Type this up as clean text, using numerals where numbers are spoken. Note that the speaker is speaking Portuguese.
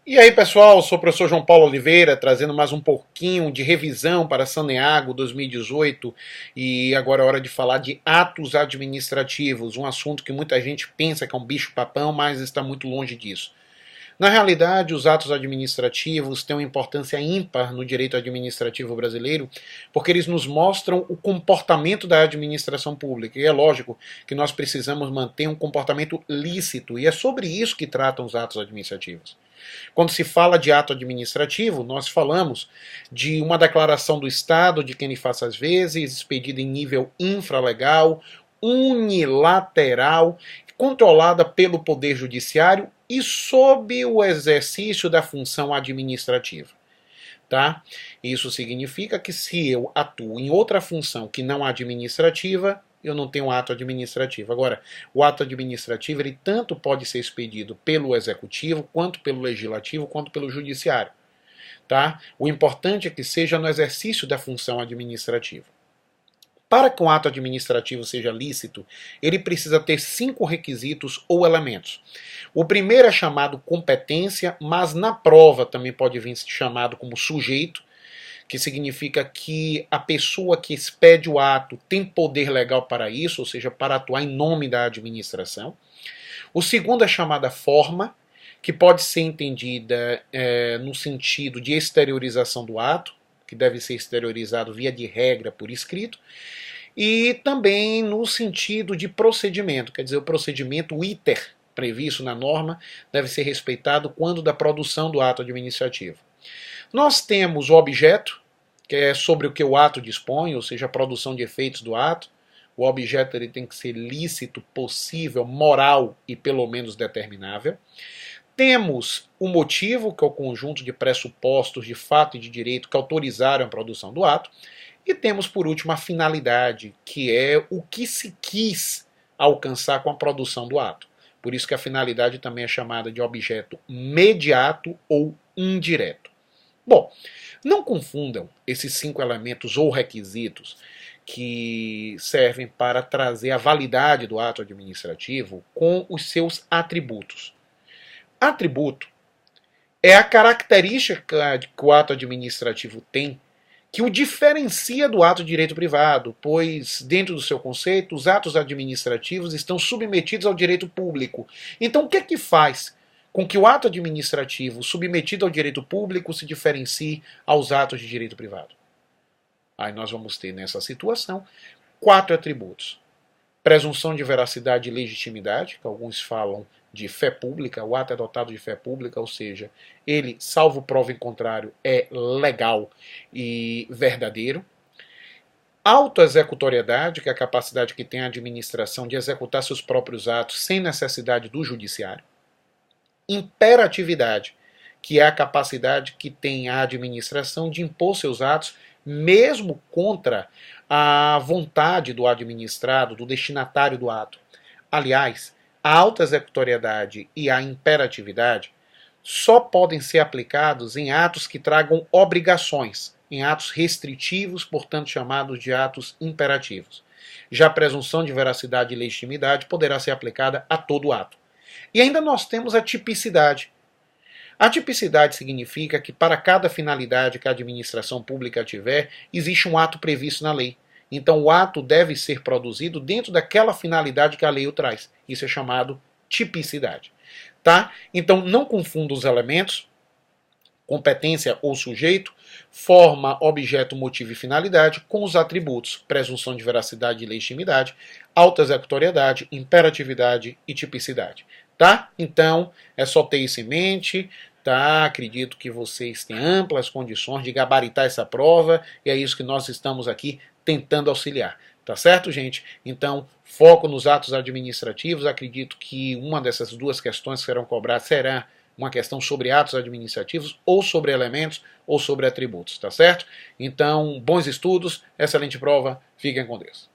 E aí, pessoal, sou o professor João Paulo Oliveira, trazendo mais um pouquinho de revisão para Saneago 2018, e agora é hora de falar de atos administrativos, um assunto que muita gente pensa que é um bicho-papão, mas está muito longe disso. Na realidade, os atos administrativos têm uma importância ímpar no direito administrativo brasileiro, porque eles nos mostram o comportamento da administração pública. E é lógico que nós precisamos manter um comportamento lícito, e é sobre isso que tratam os atos administrativos. Quando se fala de ato administrativo, nós falamos de uma declaração do Estado de quem ele faça às vezes, expedida em nível infralegal, unilateral, controlada pelo Poder Judiciário e sob o exercício da função administrativa. Tá? Isso significa que se eu atuo em outra função que não administrativa, eu não tenho ato administrativo. Agora, o ato administrativo ele tanto pode ser expedido pelo executivo, quanto pelo legislativo, quanto pelo judiciário. Tá? O importante é que seja no exercício da função administrativa. Para que um ato administrativo seja lícito, ele precisa ter 5 requisitos ou elementos. O primeiro é chamado competência, mas na prova também pode vir chamado como sujeito, que significa que a pessoa que expede o ato tem poder legal para isso, ou seja, para atuar em nome da administração. O segundo é chamada forma, que pode ser entendida no sentido de exteriorização do ato, que deve ser exteriorizado via de regra por escrito, e também no sentido de procedimento, quer dizer, o procedimento iter previsto na norma deve ser respeitado quando da produção do ato administrativo. Nós temos o objeto, que é sobre o que o ato dispõe, ou seja, a produção de efeitos do ato. O objeto ele tem que ser lícito, possível, moral e pelo menos determinável. Temos o motivo, que é o conjunto de pressupostos de fato e de direito que autorizaram a produção do ato. E temos, por último, a finalidade, que é o que se quis alcançar com a produção do ato. Por isso que a finalidade também é chamada de objeto mediato ou indireto. Bom, não confundam esses 5 elementos ou requisitos que servem para trazer a validade do ato administrativo com os seus atributos. Atributo é a característica que o ato administrativo tem que o diferencia do ato de direito privado, pois, dentro do seu conceito, os atos administrativos estão submetidos ao direito público. Então, o que é que faz com que o ato administrativo submetido ao direito público se diferencie aos atos de direito privado? Aí nós vamos ter, nessa situação, 4 atributos. Presunção de veracidade e legitimidade, que alguns falam de fé pública, o ato é dotado de fé pública, ou seja, ele, salvo prova em contrário, é legal e verdadeiro. Autoexecutoriedade, que é a capacidade que tem a administração de executar seus próprios atos sem necessidade do judiciário. Imperatividade, que é a capacidade que tem a administração de impor seus atos, mesmo contra a vontade do administrado, do destinatário do ato. Aliás, a autoexecutoriedade e a imperatividade só podem ser aplicados em atos que tragam obrigações, em atos restritivos, portanto chamados de atos imperativos. Já a presunção de veracidade e legitimidade poderá ser aplicada a todo ato. E ainda nós temos a tipicidade. A tipicidade significa que para cada finalidade que a administração pública tiver, existe um ato previsto na lei. Então o ato deve ser produzido dentro daquela finalidade que a lei o traz. Isso é chamado tipicidade. Tá? Então não confunda os elementos, competência ou sujeito, forma, objeto, motivo e finalidade, com os atributos, presunção de veracidade e legitimidade, autoexecutoriedade, imperatividade e tipicidade. Tá? Então, é só ter isso em mente, tá? Acredito que vocês têm amplas condições de gabaritar essa prova, e é isso que nós estamos aqui tentando auxiliar. Tá certo, gente? Então, foco nos atos administrativos. Acredito que uma dessas 2 questões que serão cobradas será uma questão sobre atos administrativos, ou sobre elementos, ou sobre atributos, tá certo? Então, bons estudos, excelente prova, fiquem com Deus.